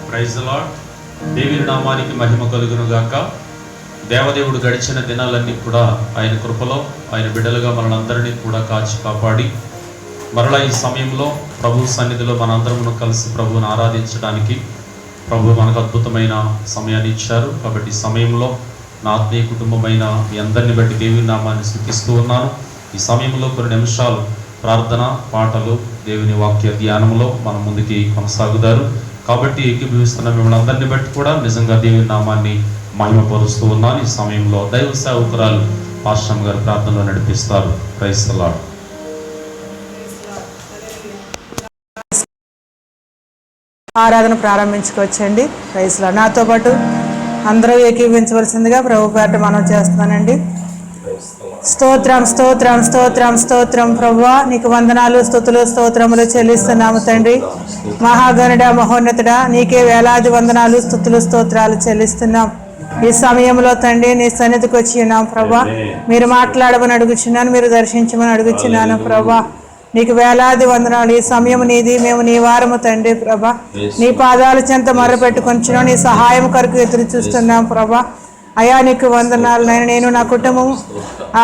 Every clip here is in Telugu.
Praise the lord. దేవుని నామానికి మహిమ కలుగును గాక. దేవదేవుడు గడిచిన దినాలన్నీ కూడా ఆయన కృపలో ఆయన బిడ్డలుగా మనందరినీ కూడా కాచి కాపాడి మరలా ఈ సమయంలో ప్రభు సన్నిధిలో మనందరమును కలిసి ప్రభువును ఆరాధించడానికి ప్రభు మనకు అద్భుతమైన సమయాన్ని ఇచ్చారు. కాబట్టి ఈ సమయంలో నా ఆత్మీయ కుటుంబమైన మీ అందరిని బట్టి దేవుని నామాన్ని స్తుతిస్తూ ఉన్నాను. ఈ సమయంలో కొన్ని నిమిషాలు ప్రార్థన, పాటలు, దేవుని వాక్య ధ్యానంలో మన ముందుకి కొనసాగుతారు. కాబట్టి ఏకీభవిస్తున్న మిమ్మల్ని అందరినీ బట్టి కూడా నిజంగా దేవుని నామాన్ని మహిమపరుస్తూ ఉన్నాను. ఈ సమయంలో దైవ సేవకురాలు పాస్టర్ గారు ప్రార్థనలో నడిపిస్తారు. Praise the lord. ఆరాధన ప్రారంభించుకోవచ్చండి. Praise the lord. నాతో పాటు అందరూ ఏకీభవించవలసిందిగా ప్రభు పేరట మనం చేస్తున్నానండి. స్తోత్రం స్తోత్రం స్తోత్రం స్తోత్రం ప్రభువా, నీకు వందనాలు, స్తుతులు, స్తోత్రములు చెల్లిస్తున్నాము తండ్రి. మహాగణుడ, మహోన్నతుడా, నీకే వేలాది వందనాలు, స్తుతులు, స్తోత్రాలు చెల్లిస్తున్నాం. ఈ సమయంలో తండ్రి నీ సన్నిధికి వచ్చి ఉన్నాం ప్రభా. మీరు మాట్లాడమని అడుగుచున్నాను, మీరు దర్శించమని అడుగుచున్నాను ప్రభా. నీకు వేలాది వందనాలు. ఈ సమయం నీది, మేము నీ వారము తండ్రి ప్రభా. నీ పాదాల చెంత మొరపెట్టుకొంచున్నాం, నీ సహాయం కొరకు ఎదురు చూస్తున్నాం ప్రభా. అయా నీకు వందనాలు నైనా. నేను నా కుటుంబము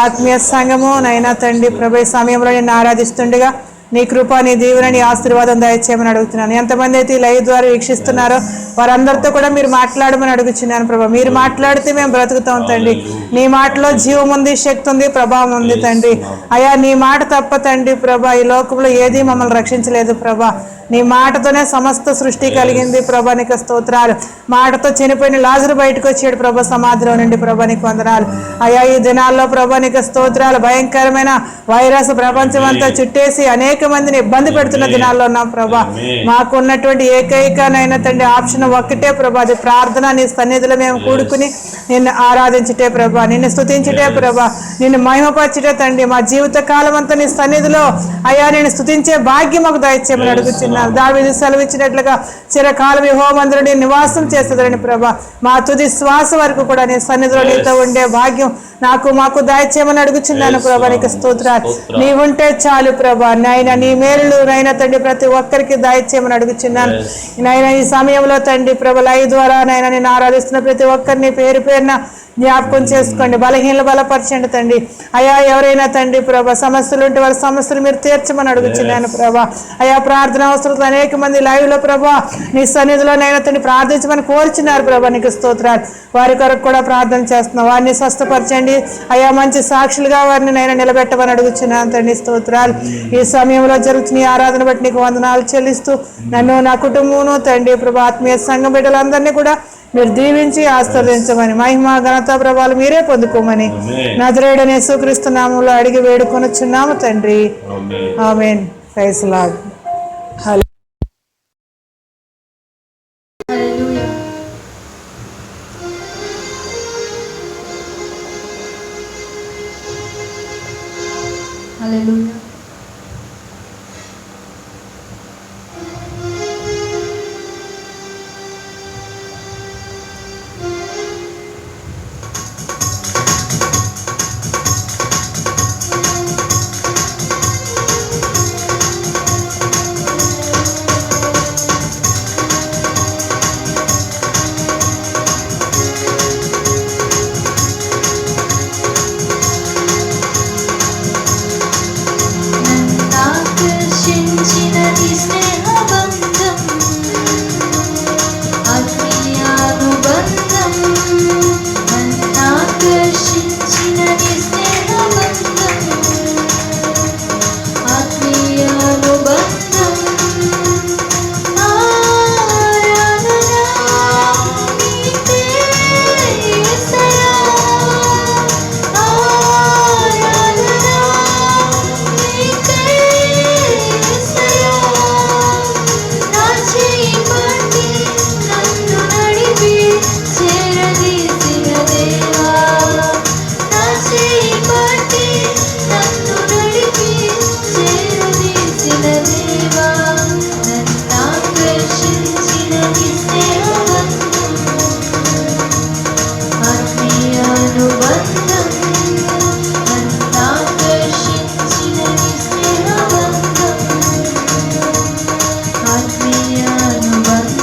ఆత్మీయ సంఘము నైనా తండ్రి ప్రభా ఈ సమయంలో నిన్ను ఆరాధిస్తుండగా నీ కృప, నీ దీవెన, నీ ఆశీర్వాదం దయచేయమని అడుగుతున్నాను. ఎంతమంది అయితే ఈ లైవ్ ద్వారా వీక్షిస్తున్నారో వారందరితో కూడా మీరు మాట్లాడమని అడుగుచున్నాను ప్రభా. మీరు మాట్లాడితే మేము బ్రతుకుతాం తండ్రి. నీ మాటలో జీవం ఉంది, శక్తి ఉంది, ప్రభావం ఉంది తండ్రి. అయా నీ మాట తప్ప తండ్రి ప్రభా ఈ లోకంలో ఏది మమ్మల్ని రక్షించలేదు ప్రభా. నీ మాటతోనే సమస్త సృష్టి కలిగింది ప్రభా, నీకు స్తోత్రాలు. మాటతో చనిపోయిన లాజరు బయటకు వచ్చాడు ప్రభా సమాధిలో నుండి ప్రభా, నీకు వందనాలు. అయా ఈ దినాల్లో ప్రభా నీకు స్తోత్రాలు. భయంకరమైన వైరస్ ప్రపంచం అంతా చుట్టేసి అనేక మందిని ఇబ్బంది పెడుతున్న దినాల్లో ఉన్నాం ప్రభా. మాకు ఉన్నటువంటి ఏకైకనైనా తండ్రి ఆప్షన్ ఒక్కటే ప్రభా, అది ప్రార్థన. నీ సన్నిధిలో మేము కూడుకుని నిన్ను ఆరాధించుటే ప్రభా, నిన్ను స్తుతించుటే ప్రభా, నిన్ను మహిమపరచుటే తండ్రి. మా జీవిత కాలం అంతా నీ సన్నిధిలో అయా నేను స్తుతించే భాగ్యం మాకు దయచేయమని అడుగుతున్నాను. దావీదు సెలవిచ్చినట్లుగా చిరకాలం యెహోవా మందిరంలో నివాసం చేస్తుందని ప్రభా. మా తుది శ్వాస వరకు కూడా నీ సన్నిధిలో నీతో ఉండే భాగ్యం మాకు దయచేయమని అడుగుచున్నాను ప్రభా, నీకు స్తోత్రాలు. నీ ఉంటే చాలు ప్రభా. నాయనా నీ మేలు నైనా తండ్రి ప్రతి ఒక్కరికి దయచేయమని అడుగుచున్నాను నాయనా. ఈ సమయంలో తండ్రి ప్రభా లైవ్ ద్వారా నైనా నేను ఆరాధిస్తున్న ప్రతి ఒక్కరిని పేరు పేరున జ్ఞాపకం చేసుకోండి. బలహీనలు బలపరచండి తండ్రి. అయా ఎవరైనా తండ్రి ప్రభా సమస్యలు ఉంటే వాళ్ళ సమస్యలు మీరు తీర్చమని అడుగుచున్నాను ప్రభా. అయా ప్రార్థన అవసరం అనేక మంది లైవ్ లో ప్రభా నీ సన్నిధిలో నైనా తండ్రి ప్రార్థించమని కోరుచున్నారు ప్రభా, నీకు స్తోత్రాలు. వారి కొరకు కూడా ప్రార్థన చేస్తున్నాం. వారిని స్వస్థపరచండి అయా. మంచి సాక్షులుగా వారిని నైనా నిలబెట్టమని అడుగుచున్నాను తండ్రి, స్తోత్రాలు. ఈ సమయంలో జరుగుతున్న ఈ ఆరాధన బట్టి నీకు వందనాలు చెల్లిస్తూ నన్ను, నా కుటుంబమును తండ్రి ప్రభా ఆత్మీయ సంఘం బిడ్డలందరినీ కూడా మీరు దీవించి ఆశీర్వదించమని, మహిమ ఘనత ప్రభావాలు మీరే పొందుకోమని నజరేయుడైన యేసుక్రీస్తు నామములో అడిగి వేడుకొనుచున్నాము తండ్రి. ఆమేన్. Praise the lord. హల్లెలూయా. ఆత్మీయ అనుబంధం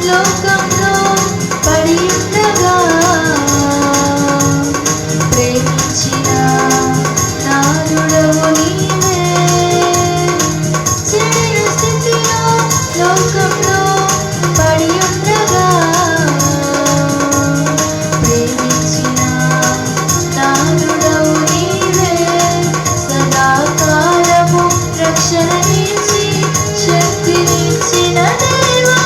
లోకంలో పడి ఉండగా ప్రేమించిన నాదుడవు నీవే. చెడు స్థితిలో లోకంలో పడి ఉండగా ప్రేమించిన నాదుడవు నీవే. సదాకాలము రక్షణనిచ్చి శక్తినిచ్చిన దేవా.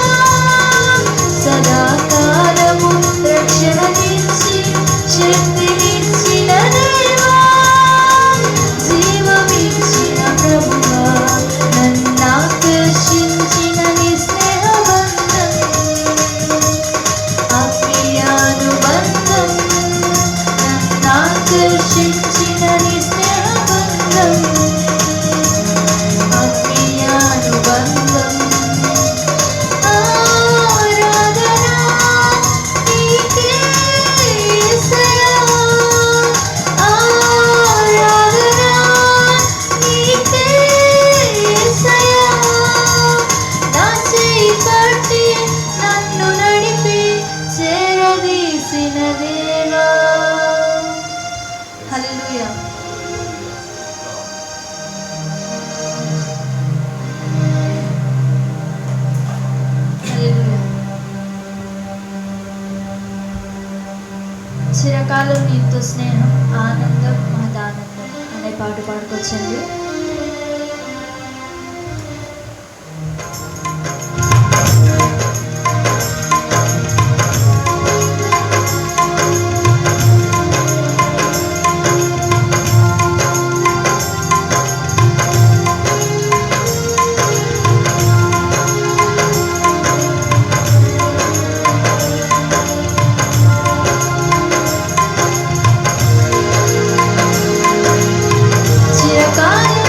సదాకాలము రక్షణనిచ్చి శక్తినిచ్చిన దేవా. జీవమిచ్చిన ప్రభువా, నన్నాకర్షించిన నీ స్నేహబంధం, ఆత్మీయానుబంధం, నన్నాకర్షించిన నీ స్నేహబంధం, ఆత్మీయానుబంధం. ఆరాధన నీకే యేసయ్యా. ఆరాధన నీకే యేసయ్యా. నా చేయి పట్టి నన్ను నడిపి చేరదీసిన దేవా. హల్లెలూయా. హల్లెలూయా. చిరకాలం నీతో స్నేహం, ఆనందం, మహదానందం అనే పాట పాడుకొచ్చండి. చిరకాలం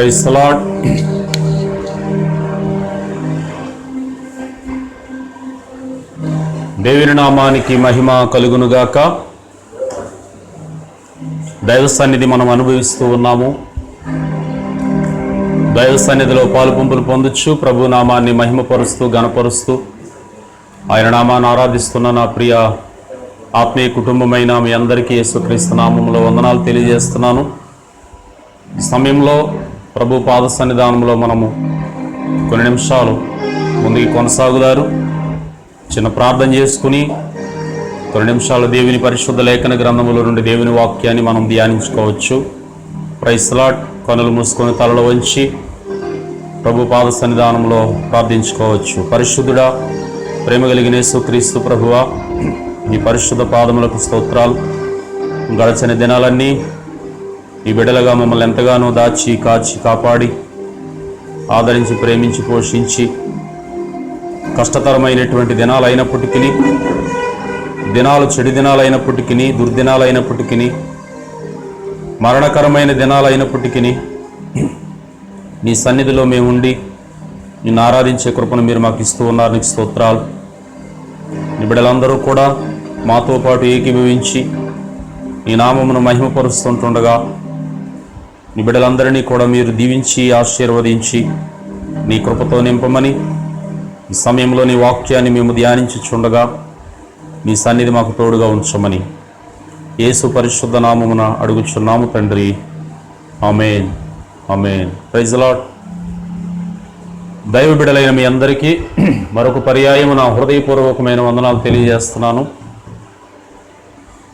ప్రైజ్ ది లార్డ్. దేవుని నామానికి మహిమ కలుగునుగాక. దైవ సన్నిధి మనం అనుభవిస్తూ ఉన్నాము. దైవ సన్నిధిలో పాలుపంపులు పొందొచ్చు. ప్రభు నామాన్ని మహిమపరుస్తూ గణపరుస్తూ ఆయన నామాన్ని ఆరాధిస్తున్న నా ప్రియ ఆత్మీయ కుటుంబమైన మీ అందరికీ యేసుక్రీస్తు నామములో వందనాలు తెలియజేస్తున్నాను. ఈ సమయంలో ప్రభు పాద సన్నిధానంలో మనము కొన్ని నిమిషాలు ముందుకు కొనసాగుదారు. చిన్న ప్రార్థన చేసుకుని కొన్ని నిమిషాలు దేవుని పరిశుద్ధ లేఖన గ్రంథముల నుండి దేవుని వాక్యాన్ని మనం ధ్యానించుకోవచ్చు. Praise the lord. కనులు మూసుకొని తలలో వంచి ప్రభు పాద సన్నిధానంలో ప్రార్థించుకోవచ్చు. పరిశుద్ధుడా, ప్రేమ కలిగిన యేసుక్రీస్తు ప్రభువా, ఈ పరిశుద్ధ పాదములకు స్తోత్రాలు. గడచిన దినాలన్నీ ఈ బిడ్డలుగా మమ్మల్ని ఎంతగానో దాచి కాచి కాపాడి ఆదరించి ప్రేమించి పోషించి కష్టతరమైనటువంటి దినాలైనప్పటికీ, దినాలు చెడు దినాలైనప్పటికీ, దుర్దినాలైనప్పటికీ, మరణకరమైన దినాలైనప్పటికీ నీ సన్నిధిలో మేము ఉండి నిన్ను ఆరాధించే కృపను మీరు మాకు ఇస్తూ ఉన్నారు. నీకు స్తోత్రాలు. నీ బిడ్డలందరూ కూడా మాతో పాటు ఏకీభవించి నీ నామమును మహిమపరుస్తుంటుండగా నీ బిడ్డలందరినీ కూడా మీరు దీవించి ఆశీర్వదించి నీ కృపతో నింపమని, ఈ సమయంలో నీ వాక్యాన్ని మేము ధ్యానించుచుండగా నీ సన్నిధి మాకు తోడుగా ఉంచమని యేసు పరిశుద్ధ నామమున అడుగుచున్నాము తండ్రి. ఆమేన్, ఆమేన్. Praise the lord. దైవ బిడ్డలైన మీ అందరికీ మరొక పర్యాయము నా హృదయపూర్వకమైన వందనాలు తెలియజేస్తున్నాను.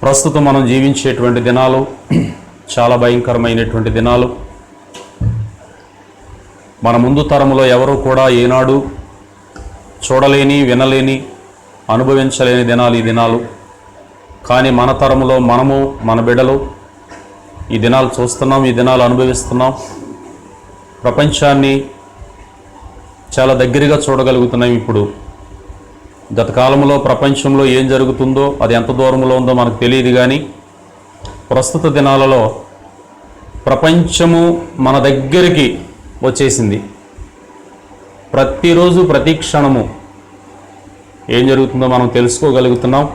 ప్రస్తుతం మనం జీవించేటువంటి దినాలు చాలా భయంకరమైనటువంటి దినాలు. మన ముందు తరములో ఎవరు కూడా ఏనాడు చూడలేని, వినలేని, అనుభవించలేని దినాలు ఈ దినాలు. కానీ మన తరములో మనము, మన బిడ్డలు ఈ దినాలు చూస్తున్నాం, ఈ దినాలు అనుభవిస్తున్నాం. ప్రపంచాన్ని చాలా దగ్గరగా చూడగలుగుతున్నాం. ఇప్పుడు గత కాలంలో ప్రపంచంలో ఏం జరుగుతుందో, అది ఎంత దూరంలో ఉందో మనకు తెలియదు. కానీ ప్రస్తుత దినాలలో ప్రపంచము మన దగ్గరికి వచ్చేసింది. ప్రతిరోజు ప్రతి క్షణము ఏం జరుగుతుందో మనం తెలుసుకోగలుగుతున్నాం.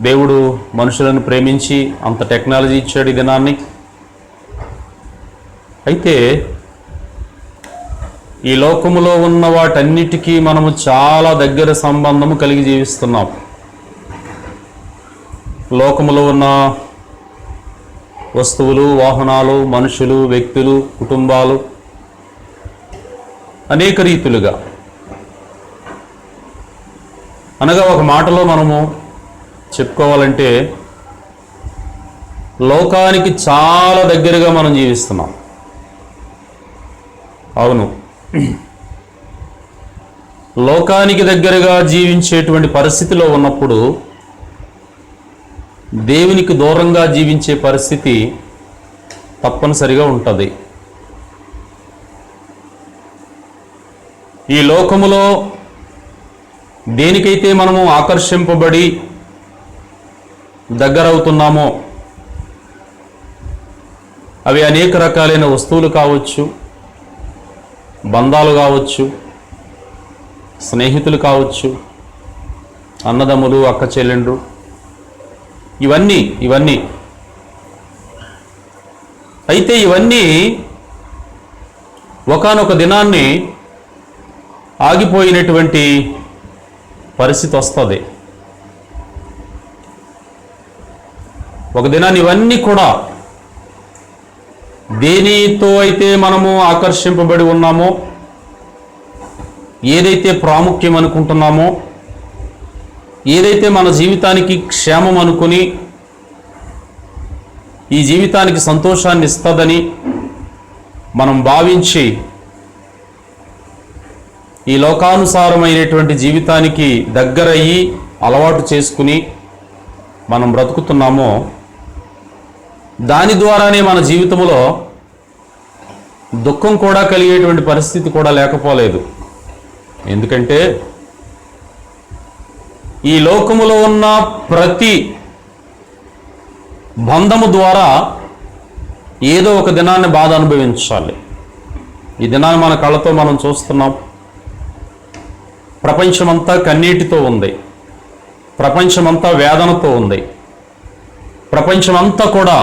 దేవుడు మనుషులను ప్రేమించి అంత టెక్నాలజీ ఇచ్చాడు ఈ దినాన్ని. అయితే ఈ లోకములో ఉన్న వాటన్నిటికీ మనము చాలా దగ్గర సంబంధము కలిగి జీవిస్తున్నాం. లోకములో ఉన్న వస్తువులు, వాహనాలు, మనుషులు, వ్యక్తులు, కుటుంబాలు అనేక రీతులుగా, అనగా ఒక మాటలో మనము చెప్పుకోవాలంటే లోకానికి చాలా దగ్గరగా మనం జీవిస్తున్నాం. అవును, లోకానికి దగ్గరగా జీవించేటువంటి పరిస్థితిలో ఉన్నప్పుడు దేవునికి దూరంగా జీవించే పరిస్థితి తప్పనిసరిగా ఉంటుంది. ఈ లోకములో దేనికైతే మనము ఆకర్షింపబడి దగ్గరవుతున్నామో అవి అనేక రకాలైన వస్తువులు కావచ్చు, బంధాలు కావచ్చు, స్నేహితులు కావచ్చు, అన్నదమ్ములు, అక్క చెల్లెండ్రు, ఇవన్నీ అయితే ఇవన్నీ ఒకానొక దినాన్ని ఆగిపోయినటువంటి పరిస్థితి వస్తుంది. ఒక దినాన్ని ఇవన్నీ కూడా దేనితో అయితే మనము ఆకర్షింపబడి ఉన్నామో, ఏదైతే ప్రాముఖ్యం అనుకుంటున్నామో, ఏదైతే మన జీవితానికి క్షేమం అనుకుని ఈ జీవితానికి సంతోషాన్ని ఇస్తుందని మనం భావించి ఈ లోకానుసారమైనటువంటి జీవితానికి దగ్గరయ్యి అలవాటు చేసుకుని మనం బ్రతుకుతున్నామో, దాని ద్వారానే మన జీవితంలో దుఃఖం కూడా కలిగేటువంటి పరిస్థితి కూడా లేకపోలేదు. ఎందుకంటే ఈ లోకములో ఉన్న ప్రతి బంధము ద్వారా ఏదో ఒక దినాన్ని బాధ అనుభవించాలి. ఈ దినాన్ని మన కళ్ళతో మనం చూస్తున్నాం. ప్రపంచమంతా కన్నీటితో ఉంది, ప్రపంచమంతా వేదనతో ఉంది, ప్రపంచమంతా కూడా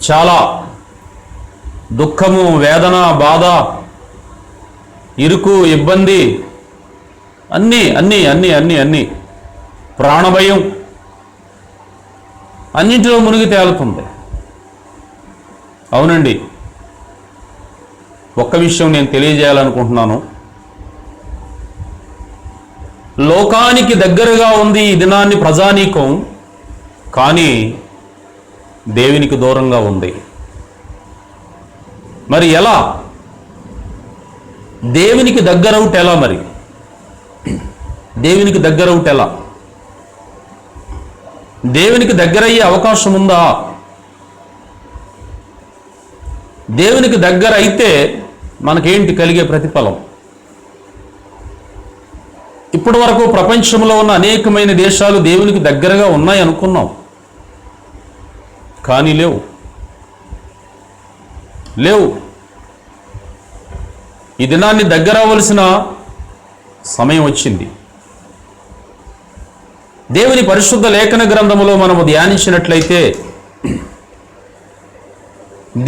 చాలా దుఃఖము, వేదన, బాధ, ఇరుకు, ఇబ్బంది, అన్నీ అన్నీ అన్నీ అన్నీ అన్నీ ప్రాణభయం అన్నింటిలో మునిగి తేలుతుంది. అవునండి, ఒక్క విషయం నేను తెలియజేయాలనుకుంటున్నాను. లోకానికి దగ్గరగా ఉంది ఈ దినాన్ని ప్రజానీకం, కానీ దేవునికి దూరంగా ఉంది. మరి ఎలా? దేవునికి దగ్గరవుట ఎలా? మరి దేవునికి దగ్గరవుట ఎలా? దేవునికి దగ్గరయ్యే అవకాశం ఉందా? దేవునికి దగ్గర అయితే మనకేంటి కలిగే ప్రతిఫలం? ఇప్పటి వరకు ప్రపంచంలో ఉన్న అనేకమైన దేశాలు దేవునికి దగ్గరగా ఉన్నాయి అనుకున్నాం, కానీ లేవు. ఈ దినాన్ని దగ్గర అవ్వవలసిన సమయం వచ్చింది. దేవుని పరిశుద్ధ లేఖన గ్రంథములో మనము ధ్యానించినట్లయితే,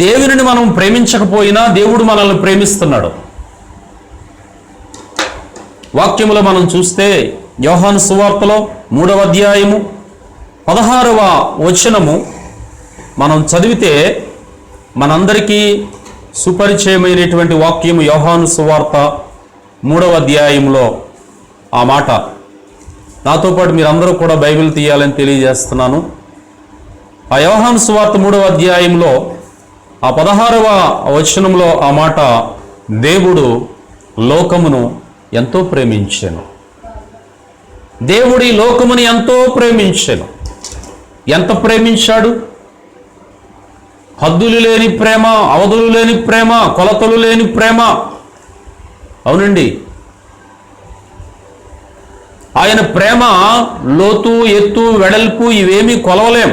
దేవునిని మనం ప్రేమించకపోయినా దేవుడు మనల్ని ప్రేమిస్తున్నాడు. వాక్యములో మనం చూస్తే యోహాను సువార్తలో 3వ అధ్యాయము 16వ వచనము మనం చదివితే మనందరికీ సుపరిచయమైనటువంటి వాక్యము యోహాను సువార్త 3వ అధ్యాయంలో ఆ మాట. నాతో పాటు మీరందరూ కూడా బైబిల్ తీయాలని తెలియజేస్తున్నాను. ఆ యోహాను సువార్త 3వ అధ్యాయంలో ఆ 16వ వచనంలో ఆ మాట, దేవుడు లోకమును ఎంతో ప్రేమించెను. దేవుడి లోకముని ఎంతో ప్రేమించెను. ఎంత ప్రేమించాడు? హద్దులు లేని ప్రేమ, అవధులు లేని ప్రేమ, కొలతలు లేని ప్రేమ. అవునండి, ఆయన ప్రేమ లోతు, ఎత్తు, వెడల్పు ఇవేమీ కొలవలేం.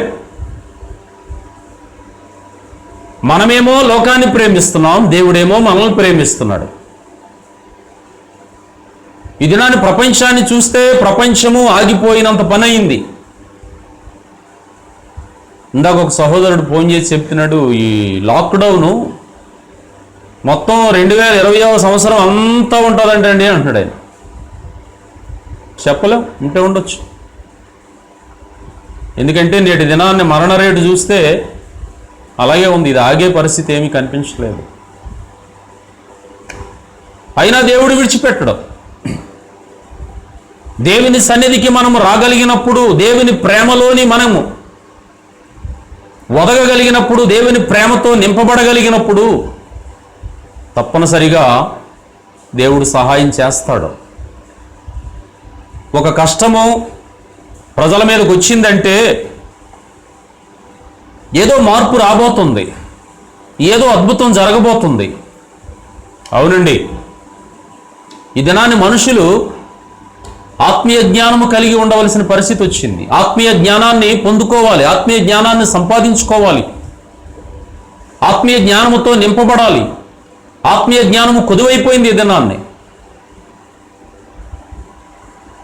మనమేమో లోకాన్ని ప్రేమిస్తున్నాం, దేవుడేమో మనల్ని ప్రేమిస్తున్నాడు. ఈ దినాన్ని ప్రపంచాన్ని చూస్తే ప్రపంచము ఆగిపోయినంత పని అయింది. ఇందాక ఒక సహోదరుడు ఫోన్ చేసి చెప్తున్నాడు, ఈ లాక్డౌను మొత్తం 2020వ సంవత్సరం అంతా ఉంటుందంటండి అంటున్నాడు ఆయన. చెప్పలేం, ఉంటే ఉండొచ్చు. ఎందుకంటే నేటి దినాన్ని మరణ రేటు చూస్తే అలాగే ఉంది. ఇది ఆగే పరిస్థితి ఏమీ కనిపించలేదు. అయినా దేవుడు విడిచిపెట్టడం. దేవుని సన్నిధికి మనము రాగలిగినప్పుడు, దేవుని ప్రేమలోని మనము ఒదగగలిగినప్పుడు, దేవుని ప్రేమతో నింపబడగలిగినప్పుడు తప్పనిసరిగా దేవుడు సహాయం చేస్తాడు. ఒక కష్టము ప్రజల మీదకి వచ్చిందంటే ఏదో మార్పు రాబోతుంది, ఏదో అద్భుతం జరగబోతుంది. అవునండి, ఈ దినాన్ని మనుషులు ఆత్మీయ జ్ఞానము కలిగి ఉండవలసిన పరిస్థితి వచ్చింది. ఆత్మీయ జ్ఞానాన్ని పొందుకోవాలి, ఆత్మీయ జ్ఞానాన్ని సంపాదించుకోవాలి, ఆత్మీయ జ్ఞానముతో నింపబడాలి. ఆత్మీయ జ్ఞానము కొదువైపోయింది ఈ దినాన్ని.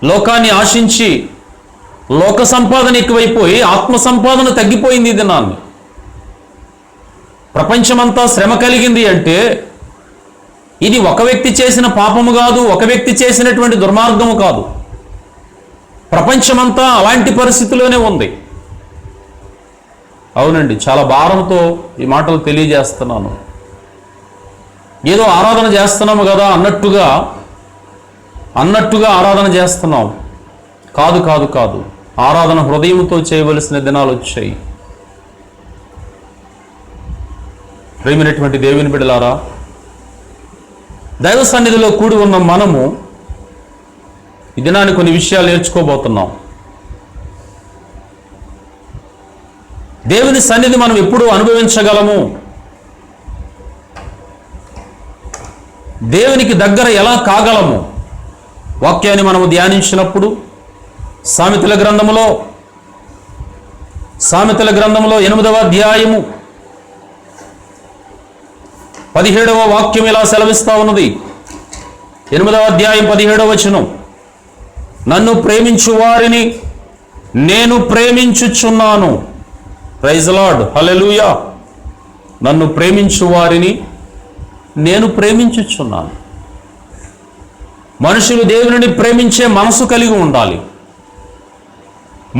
లోకాన్ని ఆశించి లోక సంపాదన ఎక్కువైపోయి ఆత్మ సంపాదన తగ్గిపోయింది ఈ దినాన్ని. ప్రపంచమంతా శ్రమ కలిగింది అంటే ఇది ఒక వ్యక్తి చేసిన పాపము కాదు, ఒక వ్యక్తి చేసినటువంటి దుర్మార్గము కాదు. ప్రపంచమంతా అలాంటి పరిస్థితిలోనే ఉంది. అవునండి, చాలా భారంతో ఈ మాటలు తెలియజేస్తున్నాను. ఏదో ఆరాధన చేస్తున్నాము కదా అన్నట్టుగా ఆరాధన చేస్తున్నాం. కాదు కాదు కాదు, ఆరాధన హృదయంతో చేయవలసిన దినాలు వచ్చాయి. ప్రేమైనటువంటి దేవుని బిడ్డలారా, దైవ సన్నిధిలో కూడి ఉన్న మనము ఈ దినాన్ని కొన్ని విషయాలు నేర్చుకోబోతున్నాం. దేవుని సన్నిధి మనం ఎప్పుడు అనుభవించగలము, దేవునికి దగ్గర ఎలా కాగలము, వాక్యాన్ని మనము ధ్యానించినప్పుడు సామెతల గ్రంథములో 8వ అధ్యాయము 17వ వాక్యం ఇలా సెలవిస్తా ఉన్నది. 8వ అధ్యాయం 17వ వచనం, నన్ను ప్రేమించు వారిని నేను ప్రేమించుచున్నాను. ప్రైజ్ లార్డ్, హల్లెలూయా. నన్ను ప్రేమించు వారిని నేను ప్రేమించుచున్నాను. మనుషులు దేవునిని ప్రేమించే మనసు కలిగి ఉండాలి.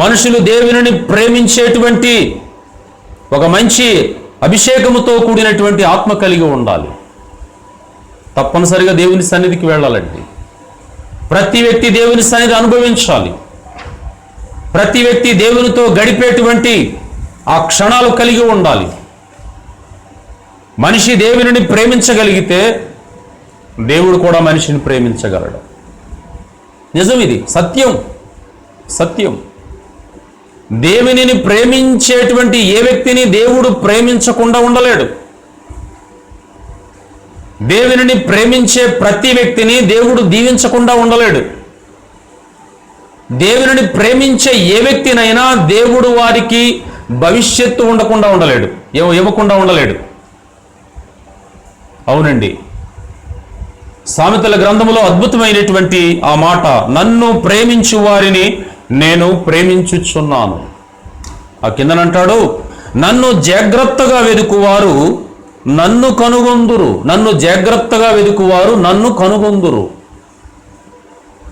మనుషులు దేవునిని ప్రేమించేటువంటి ఒక మంచి అభిషేకముతో కూడినటువంటి ఆత్మ కలిగి ఉండాలి. తప్పనిసరిగా దేవుని సన్నిధికి వెళ్ళాలండి. ప్రతి వ్యక్తి దేవుని సన్నిధి అనుభవించాలి. ప్రతి వ్యక్తి దేవునితో గడిపేటువంటి ఆ క్షణాలు కలిగి ఉండాలి. మనిషి దేవునిని ప్రేమించగలిగితే దేవుడు కూడా మనిషిని ప్రేమించగలడు. నిజం, ఇది సత్యం. సత్యం. దేవునిని ప్రేమించేటువంటి ఏ వ్యక్తిని దేవుడు ప్రేమించకుండా ఉండలేడు. దేవునిని ప్రేమించే ప్రతి వ్యక్తిని దేవుడు దీవించకుండా ఉండలేడు. దేవునిని ప్రేమించే ఏ వ్యక్తినైనా దేవుడు వారికి భవిష్యత్తు ఇవ్వకుండా ఉండలేడు. అవునండి, సామెతల గ్రంథములో అద్భుతమైనటువంటి ఆ మాట, నన్ను ప్రేమించు వారిని నేను ప్రేమించుచున్నాను. ఆ కిందనంటాడు, నన్ను జాగ్రత్తగా వెదుకువారు నన్ను కనుగొందురు. నన్ను జాగ్రత్తగా వెదుకువారు నన్ను కనుగొందురు.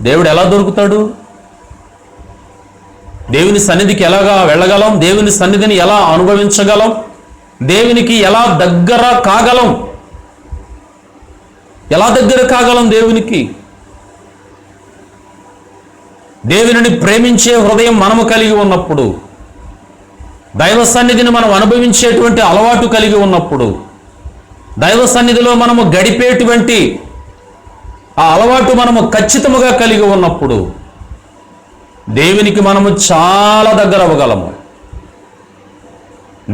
దేవుడు ఎలా దొరుకుతాడు? దేవుని సన్నిధికి ఎలాగా వెళ్ళగలం? దేవుని సన్నిధిని ఎలా అనుభవించగలం? దేవునికి ఎలా దగ్గర కాగలం? దేవునికి? దేవునిని ప్రేమించే హృదయం మనము కలిగి ఉన్నప్పుడు, దైవ సన్నిధిని మనం అనుభవించేటువంటి అలవాటు కలిగి ఉన్నప్పుడు, దైవ సన్నిధిలో మనము గడిపేటువంటి ఆ అలవాటు మనము ఖచ్చితముగా కలిగి ఉన్నప్పుడు దేవునికి మనము చాలా దగ్గర అవ్వగలము.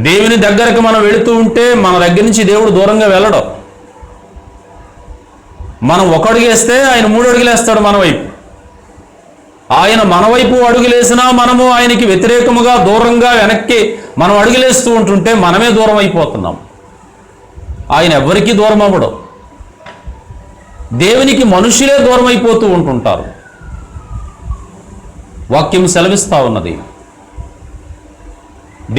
దేవుని దగ్గరకు మనం వెళుతూ ఉంటే మన దగ్గర నుంచి దేవుడు దూరంగా వెళ్ళడం. మనం ఒక అడుగేస్తే ఆయన 3 అడుగులేస్తాడు మన వైపు. ఆయన మన వైపు అడుగులేసినా మనము ఆయనకి వ్యతిరేకముగా దూరంగా వెనక్కి మనం అడుగులేస్తూ ఉంటుంటే మనమే దూరం అయిపోతున్నాం. ఆయన ఎవ్వరికీ దూరం అవ్వడం. దేవునికి మనుషులే దూరం అయిపోతూ ఉంటుంటారు. వాక్యం సెలవిస్తా ఉన్నది.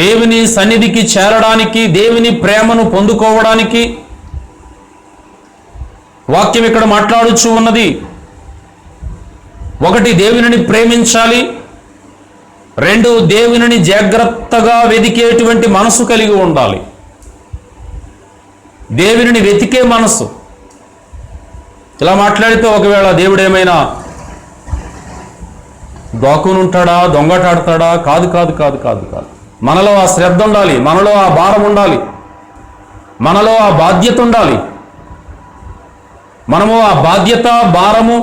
దేవుని సన్నిధికి చేరడానికి, దేవుని ప్రేమను పొందుకోవడానికి వాక్యం ఇక్కడ మాట్లాడుచూ ఉన్నది. 1, దేవునిని ప్రేమించాలి. 2, దేవునిని జాగ్రత్తగా వెతికేటువంటి మనసు కలిగి ఉండాలి. దేవునిని వెతికే మనసు. ఇలా మాట్లాడితే ఒకవేళ దేవుడు ఏమైనా దాక్కునుంటాడా, దొంగటాడతాడా? కాదు. మనలో ఆ శ్రద్ధ ఉండాలి, మనలో ఆ భారం ఉండాలి, మనలో ఆ బాధ్యత ఉండాలి. మనము ఆ బాధ్యత, భారము,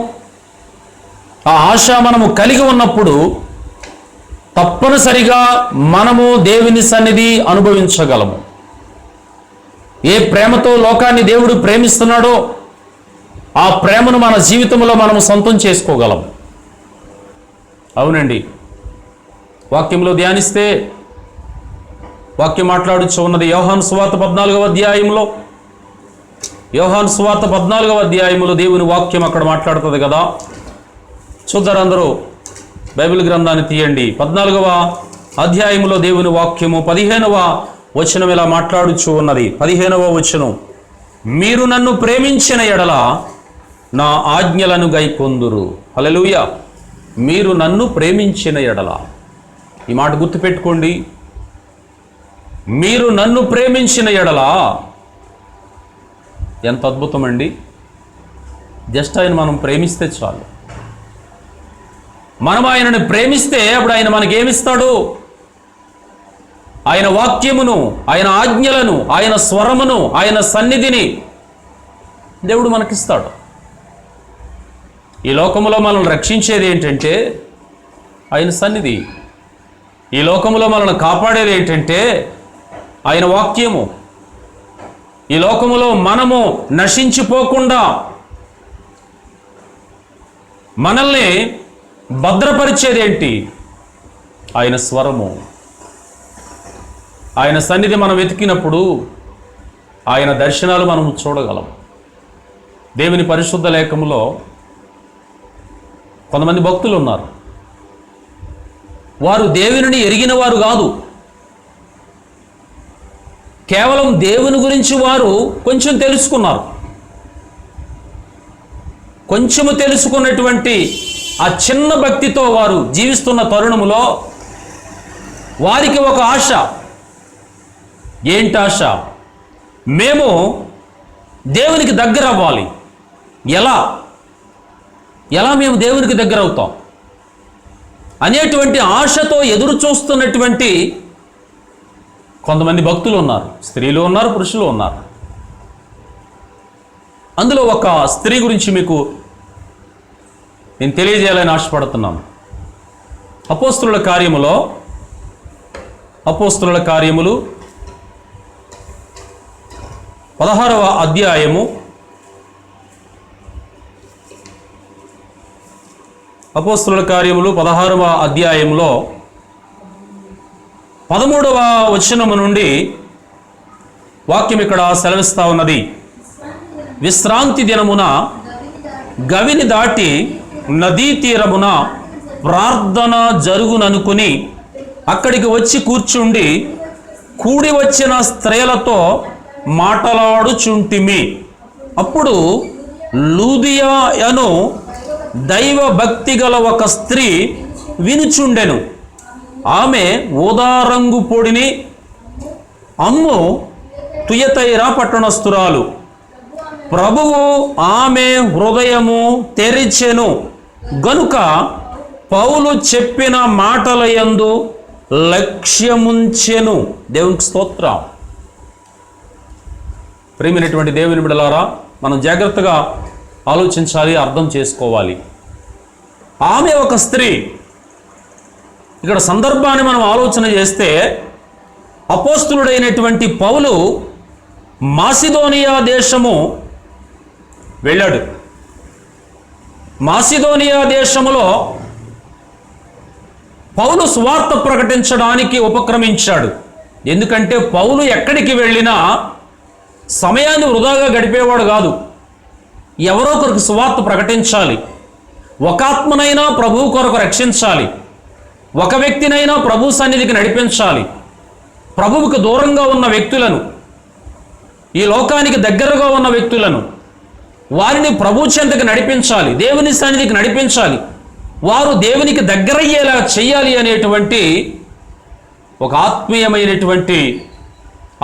ఆ ఆశ మనము కలిగి ఉన్నప్పుడు తప్పనిసరిగా మనము దేవుని సన్నిధి అనుభవించగలము. ఏ ప్రేమతో లోకాన్ని దేవుడు ప్రేమిస్తున్నాడో ఆ ప్రేమను మన జీవితంలో మనము సొంతం చేసుకోగలము. అవునండి, వాక్యంలో ధ్యానిస్తే వాక్యం మాట్లాడుచు ఉన్నది. యోహాను సువార్త 14వ అధ్యాయంలో, యోహాను సువార్త 14వ అధ్యాయంలో దేవుని వాక్యం అక్కడ మాట్లాడుతుంది కదా. చూద్దరు అందరూ, బైబిల్ గ్రంథాన్ని తీయండి. 14వ అధ్యాయంలో దేవుని వాక్యము 15వ వచనం ఇలా మాట్లాడుచు ఉన్నది. 15వ వచనం, మీరు నన్ను ప్రేమించిన ఎడల నా ఆజ్ఞలను గైకొందురు. హల్లెలూయా. మీరు నన్ను ప్రేమించిన ఎడల, ఈ మాట గుర్తుపెట్టుకోండి. మీరు నన్ను ప్రేమించిన ఎడల, ఎంత అద్భుతం అండి. జస్ట్ ఆయన మనం ప్రేమిస్తే చాలు. మనం ఆయనను ప్రేమిస్తే అప్పుడు ఆయన మనకేమిస్తాడు? ఆయన వాక్యమును, ఆయన ఆజ్ఞలను, ఆయన స్వరమును, ఆయన సన్నిధిని దేవుడు మనకిస్తాడు. ఈ లోకములో మనల్ని రక్షించేది ఏంటంటే ఆయన సన్నిధి. ఈ లోకములో మనల్ని కాపాడేది ఏంటంటే ఆయన వాక్యము. ఈ లోకములో మనము నశించిపోకుండా మనల్ని భద్రపరిచేది ఏంటి? ఆయన స్వరము. ఆయన సన్నిధి మనం వెతికినప్పుడు ఆయన దర్శనాలు మనం చూడగలం. దేవుని పరిశుద్ధ లేఖములో కొంతమంది భక్తులు ఉన్నారు. వారు దేవునిని ఎరిగిన వారు కాదు, కేవలం దేవుని గురించి వారు కొంచెం తెలుసుకున్నారు. కొంచెము తెలుసుకున్నటువంటి ఆ చిన్న భక్తితో వారు జీవిస్తున్న తరుణములో వారికి ఒక ఆశ. ఏంటి ఆశ? మేము దేవునికి దగ్గర అవ్వాలి. ఎలా మేము దేవునికి దగ్గర అవుతాం అనేటువంటి ఆశతో ఎదురు చూస్తున్నటువంటి కొంతమంది భక్తులు ఉన్నారు. స్త్రీలు ఉన్నారు, పురుషులు ఉన్నారు. అందులో ఒక స్త్రీ గురించి మీకు నేను తెలియజేయాలని ఆశపడుతున్నాను. అపోస్తుల కార్యములు 16వ అధ్యాయము 16వ అధ్యాయంలో 13వ వచనము నుండి వాక్యం ఇక్కడ సెలవిస్తా ఉన్నది. విశ్రాంతి దినమున గవిని దాటి నదీ తీరమున ప్రార్థన జరుగుననుకుని అక్కడికి వచ్చి కూర్చుండి కూడి వచ్చిన స్త్రీలతో మాటలాడుచుంటిమి. అప్పుడు లూదియా అను దైవ భక్తి గల ఒక స్త్రీ వినుచుండెను. ఆమె ఊదారంగు పొడిని అమ్ము తుయతైరా పట్టణస్థురాలు. ప్రభువు ఆమె హృదయము తెరిచెను గనుక పౌలు చెప్పిన మాటల యందు లక్ష్యముంచెను. దేవునికి స్తోత్రం. ప్రియమైనటువంటి దేవుని బిడ్డలారా, మనం జాగ్రత్తగా ఆలోచించాలి, అర్థం చేసుకోవాలి. ఆమె ఒక స్త్రీ. ఇక్కడ సందర్భాన్ని మనం ఆలోచన చేస్తే అపోస్తులుడైనటువంటి పౌలు మాసిదోనియా దేశము వెళ్ళాడు. మాసిదోనియా దేశములో పౌలు సువార్త ప్రకటించడానికి ఉపక్రమించాడు. ఎందుకంటే పౌలు ఎక్కడికి వెళ్ళినా సమయాన్ని వృధాగా గడిపేవాడు కాదు. ఎవరో ఒకరికి సువార్త ప్రకటించాలి. ఒక ఆత్మనైనా ప్రభువు కొరకు రక్షించాలి. ఒక వ్యక్తినైనా ప్రభు సన్నిధికి నడిపించాలి. ప్రభువుకు దూరంగా ఉన్న వ్యక్తులను, ఈ లోకానికి దగ్గరగా ఉన్న వ్యక్తులను, వారిని ప్రభు చెంతకు నడిపించాలి, దేవుని సన్నిధికి నడిపించాలి. వారు దేవునికి దగ్గరయ్యేలా చేయాలి అనేటువంటి ఒక ఆత్మీయమైనటువంటి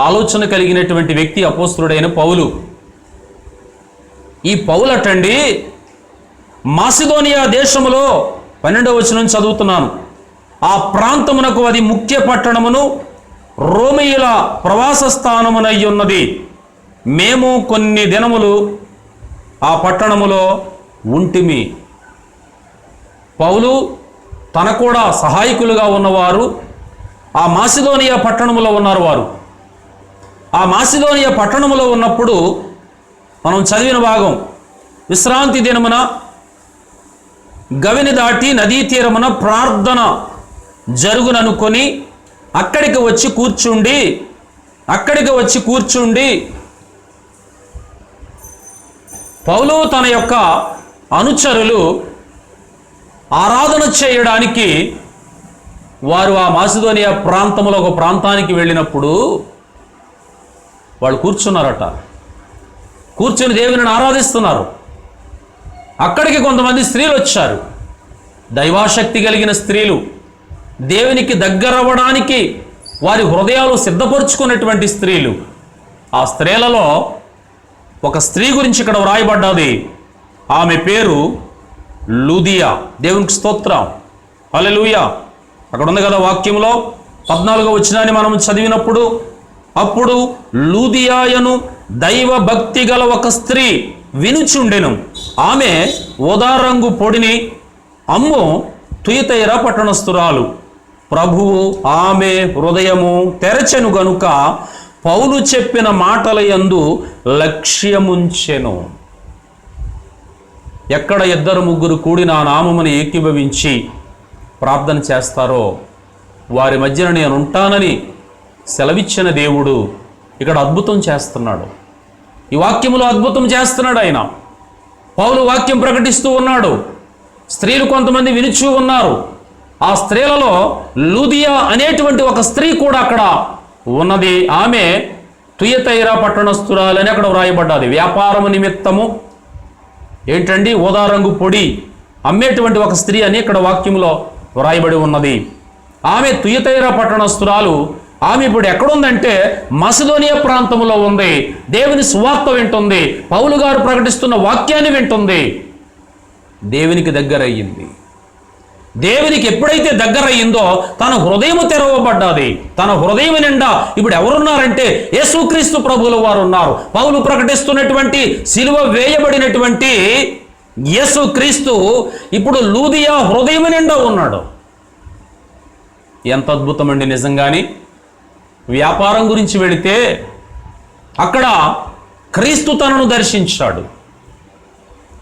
ఆలోచన కలిగినటువంటి వ్యక్తి అపోస్తులుడైన పౌలు. ఈ పౌలు అటండి మాసిదోనియా దేశములో 12వ వచనం చదువుతున్నాను. ఆ ప్రాంతమునకు అది ముఖ్య పట్టణమును రోమీయుల ప్రవాస స్థానమునై ఉన్నది. మేము కొన్ని దినములు ఆ పట్టణములో ఉంటిమి. పౌలు తన కూడా సహాయకులుగా ఉన్నవారు ఆ మాసిదోనియా పట్టణములో ఉన్నారు. వారు ఆ మాసిదోనియా పట్టణములో ఉన్నప్పుడు మనం చదివిన భాగం, విశ్రాంతి దినమున గవిని దాటి నదీ తీరమున ప్రార్థన జరుగుననుకొని అక్కడికి వచ్చి కూర్చుండి పౌలు తన యొక్క అనుచరులు ఆరాధన చేయడానికి వారు ఆ మాసిదోనియా ప్రాంతంలో ఒక ప్రాంతానికి వెళ్ళినప్పుడు వాళ్ళు కూర్చున్నారట. కూర్చుని దేవుని ఆరాధిస్తున్నారు. అక్కడికి కొంతమంది స్త్రీలు వచ్చారు. దైవాశక్తి కలిగిన స్త్రీలు, దేవునికి దగ్గరవ్వడానికి వారి హృదయాలు సిద్ధపరుచుకున్నటువంటి స్త్రీలు. ఆ స్త్రీలలో ఒక స్త్రీ గురించి ఇక్కడ వ్రాయబడ్డది. ఆమె పేరు లూదియా. దేవునికి స్తోత్రం. హల్లెలూయా. అక్కడ ఉంది కదా వాక్యంలో 14వ వచనాన్ని మనం చదివినప్పుడు, అప్పుడు లూదియాయను దైవ భక్తి గల ఒక స్త్రీ వినుచుండెను. ఆమె ఓదారంగు పొడిని అమ్ము తుయతైరా పట్టణస్థురాలు. ప్రభువు ఆమె హృదయము తెరచెను గనుక పౌలు చెప్పిన మాటల యందు లక్ష్యముంచెను. ఎక్కడ 2-3 కూడి నా నామమును ఏకీభవించి ప్రార్థన చేస్తారో వారి మధ్యన నేను ఉంటానని సెలవిచ్చిన దేవుడు ఇక్కడ అద్భుతం చేస్తున్నాడు. ఈ వాక్యములో అద్భుతం చేస్తున్నాడు ఆయన. పౌలు వాక్యం ప్రకటిస్తూ ఉన్నాడు. స్త్రీలు కొంతమంది వినుచూ ఉన్నారు. ఆ స్త్రీలలో లూదియా అనేటువంటి ఒక స్త్రీ కూడా అక్కడ ఉన్నది. ఆమె తుయతైరా పట్టణస్థురాలని అక్కడ వ్రాయబడ్డది. వ్యాపారము నిమిత్తము ఏంటండి ఊదా రంగు పొడి అమ్మేటువంటి ఒక స్త్రీ అని ఇక్కడ వాక్యంలో వ్రాయబడి ఉన్నది. ఆమె తుయతైరా పట్టణస్థురాలు. ఆమె ఇప్పుడు ఎక్కడుందంటే మసిదోనియా ప్రాంతంలో ఉంది. దేవుని సువార్త వింటుంది. పౌలు గారు ప్రకటిస్తున్న వాక్యాన్ని వింటుంది. దేవునికి దగ్గర అయ్యింది. దేవునికి ఎప్పుడైతే దగ్గర అయ్యిందో తన హృదయం తెరవబడ్డది. తన హృదయం నిండా ఇప్పుడు ఎవరున్నారంటే యేసుక్రీస్తు ప్రభువుల వారు ఉన్నారు. పౌలు ప్రకటిస్తున్నటువంటి సిలువ వేయబడినటువంటి యేసుక్రీస్తు ఇప్పుడు లూదియా హృదయం నిండా ఉన్నాడు. ఎంత అద్భుతం అండి నిజంగాని. వ్యాపారం గురించి వెళితే అక్కడ క్రీస్తు తనను దర్శించాడు.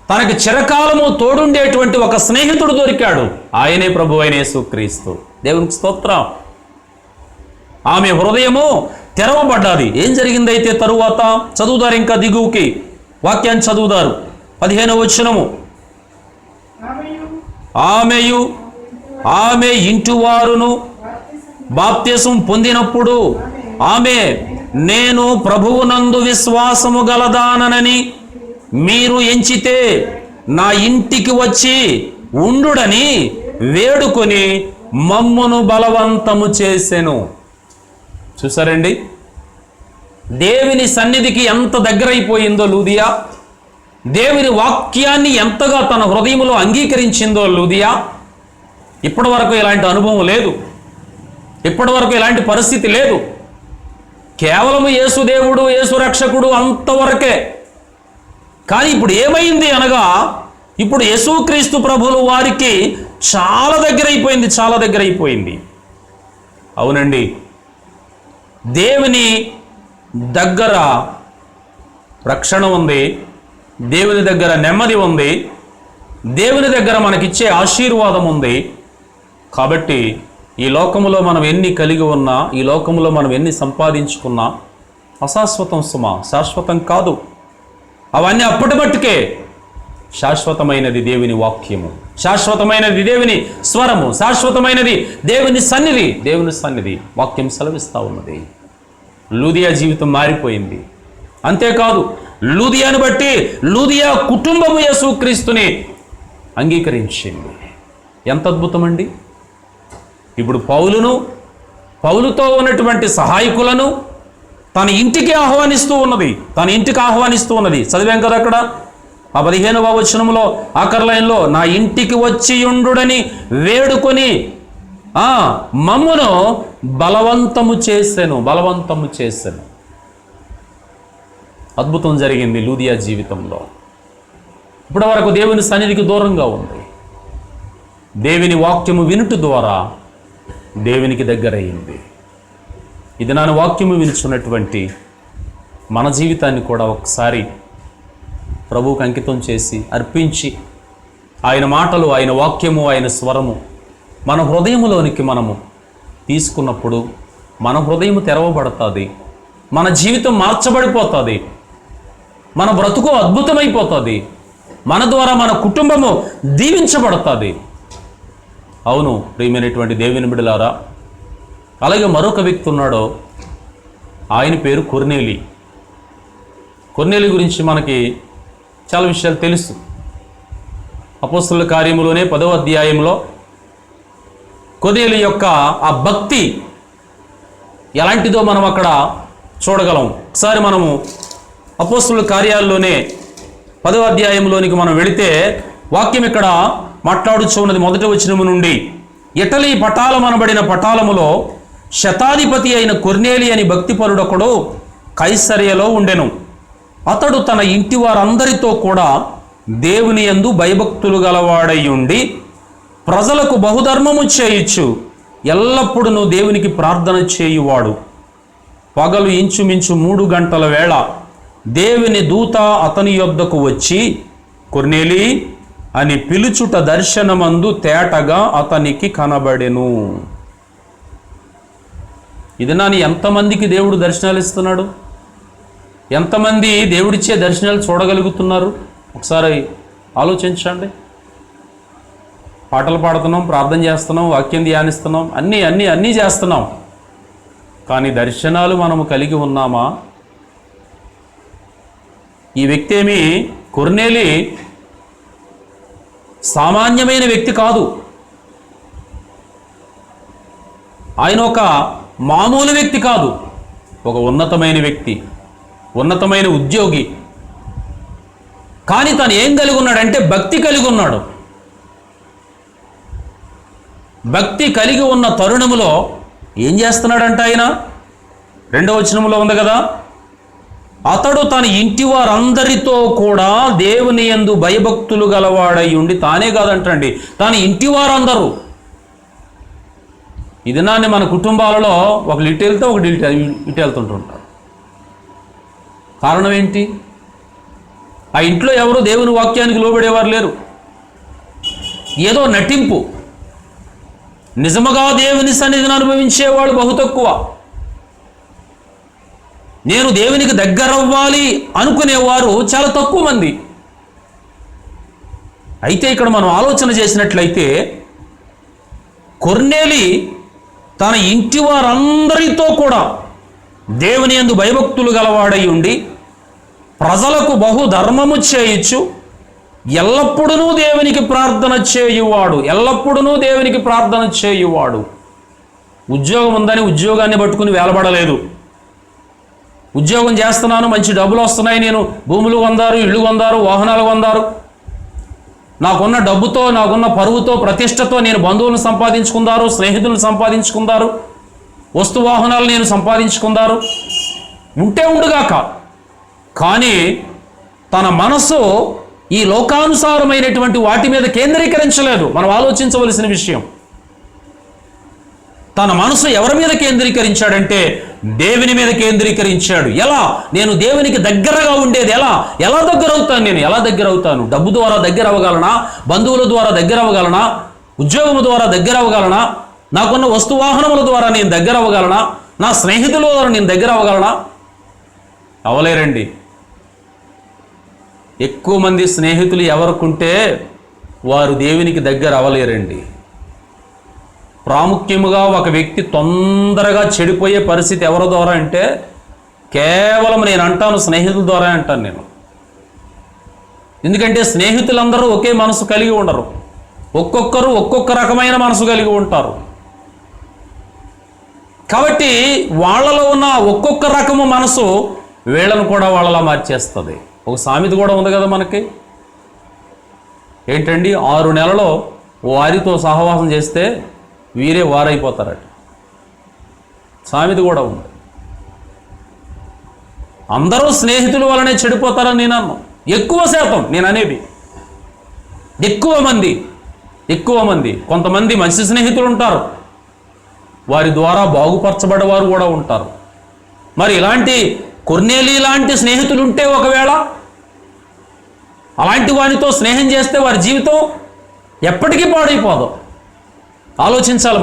తనకి చిరకాలము తోడుండేటువంటి ఒక స్నేహితుడు దొరికాడు. ఆయనే ప్రభు అయిన యేసుక్రీస్తు. దేవునికి స్తోత్రం. ఆమె హృదయము తెరవబడ్డది. ఏం జరిగిందైతే తరువాత చదువుదారు, ఇంకా దిగువకి వాక్యాన్ని చదువుదారు. 15వ వచనము. ఆమెయు ఆమె ఇంటివారును బాప్తిసం పొందినప్పుడు ఆమె, నేను ప్రభువునందు విశ్వాసము గలదానని మీరు ఎంచితే నా ఇంటికి వచ్చి ఉండుడని వేడుకొని మమ్మును బలవంతము చేసెను. చూసారండి, దేవుని సన్నిధికి ఎంత దగ్గరైపోయిందో లూదియా. దేవుని వాక్యాన్ని ఎంతగా తన హృదయంలో అంగీకరించిందో లూదియా. ఇప్పటి వరకు ఇలాంటి అనుభవం లేదు. ఇప్పటి వరకు ఇలాంటి పరిస్థితి లేదు. కేవలం యేసు దేవుడు, యేసు రక్షకుడు అంతవరకే. కానీ ఇప్పుడు ఏమైంది అనగా, ఇప్పుడు యేసుక్రీస్తు ప్రభువుల వారికి చాలా దగ్గర అయిపోయింది. చాలా దగ్గర అయిపోయింది. అవునండి, దేవుని దగ్గర రక్షణ ఉంది. దేవుని దగ్గర నెమ్మది ఉంది. దేవుని దగ్గర మనకిచ్చే ఆశీర్వాదం ఉంది. కాబట్టి ఈ లోకములో మనం ఎన్ని కలిగి ఉన్నా, ఈ లోకములో మనం ఎన్ని సంపాదించుకున్నా అశాశ్వతం సుమా, శాశ్వతం కాదు. అవన్నీ అప్పటి మట్టుకే. శాశ్వతమైనది దేవుని వాక్యము, శాశ్వతమైనది దేవుని స్వరము, శాశ్వతమైనది దేవుని సన్నిధి. దేవుని సన్నిధి వాక్యం సెలవిస్తూ ఉన్నది. లూదియా జీవితం మారిపోయింది. అంతేకాదు, లూదియాను బట్టి లూదియా కుటుంబము యేసుక్రీస్తుని అంగీకరించింది. ఎంత అద్భుతమండి. ఇప్పుడు పౌలుతో ఉన్నటువంటి సహాయకులను తన ఇంటికి ఆహ్వానిస్తూ ఉన్నది. చదివాం కదా అక్కడ ఆ 15వ వచనంలో ఆఖరి లైన్లో, నా ఇంటికి వచ్చి ఉండుడని వేడుకొని మమ్మును బలవంతము చేసెను. అద్భుతం జరిగింది లూదియా జీవితంలో. ఇప్పటి వరకు దేవుని సన్నిధికి దూరంగా ఉంది. దేవుని వాక్యము వినుట ద్వారా దేవునికి దగ్గరయ్యింది. ఇది నా వాక్యము వినుచున్నటువంటి మన జీవితాన్ని కూడా ఒకసారి ప్రభువుకు అంకితం చేసి అర్పించి, ఆయన మాటలు, ఆయన వాక్యము, ఆయన స్వరము మన హృదయములోనికి మనము తీసుకున్నప్పుడు మన హృదయం తెరవబడుతుంది. మన జీవితం మార్చబడిపోతుంది. మన బ్రతుకు అద్భుతమైపోతుంది. మన ద్వారా మన కుటుంబము దీవించబడుతుంది. అవును ప్రియమైనటువంటి దేవుని బిడ్డలారా, అలాగే మరొక వ్యక్తి ఉన్నాడో, ఆయన పేరు కొర్నేలి. కొర్నేలి గురించి మనకి చాలా విషయాలు తెలుసు. అపోస్తలుల కార్యములోనే 10వ అధ్యాయంలో కొర్నేలి యొక్క ఆ భక్తి ఎలాంటిదో మనం అక్కడ చూడగలం. ఒకసారి మనము అపోస్తలుల కార్యాల్లోనే 10వ అధ్యాయంలోనికి మనం వెళితే వాక్యం ఇక్కడ మాట్లాడుచున్నది. 1వ వచనము నుండి, ఇటలీ పటాలమనబడిన పటాలములో శతాధిపతి అయిన కొర్నేలి అని భక్తిపరుడొకడు కైసరియలో ఉండెను. అతడు తన ఇంటి వారందరితో కూడా దేవుని యందు భయభక్తులు గలవాడై ఉండి ప్రజలకు బహుధర్మము చేయుచు ఎల్లప్పుడూ దేవునికి ప్రార్థన చేయువాడు. పగలు ఇంచుమించు 3 గంటల వేళ దేవుని దూత అతని యొద్దకు వచ్చి, కొర్నేలి అని పిలుచుట దర్శనమందు తేటగా అతనికి కనబడెను. ఇది నాని ఎంతమందికి దేవుడు దర్శనాలు ఇస్తున్నాడు. ఎంతమంది దేవుడిచ్చే దర్శనాలు చూడగలుగుతున్నారు? ఒకసారి ఆలోచించండి. పాటలు పాడుతున్నాం, ప్రార్థన చేస్తున్నాం, వాక్యం ధ్యానిస్తున్నాం, అన్నీ చేస్తున్నాం. కానీ దర్శనాలు మనము కలిగి ఉన్నామా? ఈ వ్యక్తి ఏమి కొర్నేలి సామాన్యమైన వ్యక్తి కాదు. ఆయన ఒక మామూలు వ్యక్తి కాదు, ఒక ఉన్నతమైన వ్యక్తి, ఉన్నతమైన ఉద్యోగి. కానీ తను ఏం కలిగి ఉన్నాడంటే భక్తి కలిగి ఉన్నాడు. భక్తి కలిగి ఉన్న తరుణములో ఏం చేస్తున్నాడంట ఆయన? 2వ వచనంలో ఉంది కదా, అతడు తన ఇంటి వారందరితో కూడా దేవుని యందు భయభక్తులు గలవాడై ఉండి, తానే కాదంటండి, తన ఇంటి వారందరూ. ఇది నాన్ని మన కుటుంబాలలో ఒకళ్ళు ఇటు వెళ్తే ఒకటి ఇటు వెళ్తుంటుంటారు. కారణం ఏంటి? ఆ ఇంట్లో ఎవరు దేవుని వాక్యానికి లోబడేవారు లేరు. ఏదో నటింపు. నిజముగా దేవుని సన్నిధిని అనుభవించేవాడు బహు తక్కువ. నేను దేవునికి దగ్గరవ్వాలి అనుకునేవారు చాలా తక్కువ మంది. అయితే ఇక్కడ మనం ఆలోచన చేసినట్లయితే కొర్నేలి తన ఇంటి వారందరితో కూడా దేవుని యందు భయభక్తులు గలవాడై ఉండి ప్రజలకు బహు ధర్మము చేయొచ్చు, ఎల్లప్పుడూ దేవునికి ప్రార్థన చేయువాడు, ఎల్లప్పుడూ దేవునికి ప్రార్థన చేయువాడు. ఉద్యోగం ఉందని ఉద్యోగాన్ని పట్టుకుని వేలబడలేదు. ఉద్యోగం చేస్తున్నాను, మంచి డబ్బులు వస్తున్నాయి, నేను భూములు కొందారు, ఇళ్ళు కొందారు, వాహనాలు కొందారు, నాకున్న డబ్బుతో, నాకున్న పరువుతో, ప్రతిష్టతో నేను బంధువులను సంపాదించుకుందారు, స్నేహితులను సంపాదించుకుందారు, వస్తు వాహనాలు నేను సంపాదించుకుందారు, ఉంటే ఉండుగాక. కానీ తన మనసు ఈ లోకానుసారమైనటువంటి వాటి మీద కేంద్రీకరించలేదు. మనం ఆలోచించవలసిన విషయం. తన మనసు ఎవరి మీద కేంద్రీకరించాడంటే దేవుని మీద కేంద్రీకరించాడు. ఎలా? నేను దేవునికి దగ్గరగా ఉండేది ఎలా దగ్గర అవుతాను? నేను ఎలా దగ్గర అవుతాను? డబ్బు ద్వారా దగ్గర అవ్వగలనా? బంధువుల ద్వారా దగ్గర అవ్వగలనా? ఉద్యోగం ద్వారా దగ్గర అవ్వగలనా? నాకున్న వస్తు వాహనముల ద్వారా నేను దగ్గర అవ్వగలనా? నా స్నేహితుల ద్వారా నేను దగ్గర అవ్వగలనా? అవలేరండి. ఎక్కువ మంది స్నేహితులు ఎవరికుంటే వారు దేవునికి దగ్గర అవ్వలేరండి. ప్రాముఖ్యముగా ఒక వ్యక్తి తొందరగా చెడిపోయే పరిస్థితి ఎవరి ద్వారా అంటే కేవలం నేను అంటాను స్నేహితుల ద్వారా అంటాను నేను. ఎందుకంటే స్నేహితులందరూ ఒకే మనసు కలిగి ఉండరు. ఒక్కొక్కరు ఒక్కొక్క రకమైన మనసు కలిగి ఉంటారు. కాబట్టి వాళ్ళలో ఉన్న ఒక్కొక్క రకము మనసు వీళ్ళను కూడా వాళ్ళలా మార్చేస్తుంది. ఒక సామెత కూడా ఉంది కదా మనకి, ఏంటండి, 6 నెలలో వారితో సహవాసం చేస్తే వీరే వారైపోతారట. సామెత కూడా ఉంది. అందరూ స్నేహితుల వలనే చెడిపోతారని నేను అన్నాను. ఎక్కువ శాతం నేను అనేది ఎక్కువ మంది కొంతమంది మంచి స్నేహితులు ఉంటారు, వారి ద్వారా బాగుపరచబడేవారు కూడా ఉంటారు. మరి ఇలాంటి కొర్నేలి లాంటి స్నేహితులు ఉంటే ఒకవేళ అలాంటి వారితో స్నేహం చేస్తే వారి జీవితం ఎప్పటికీ పాడైపోదు. ఆలోచించాలి.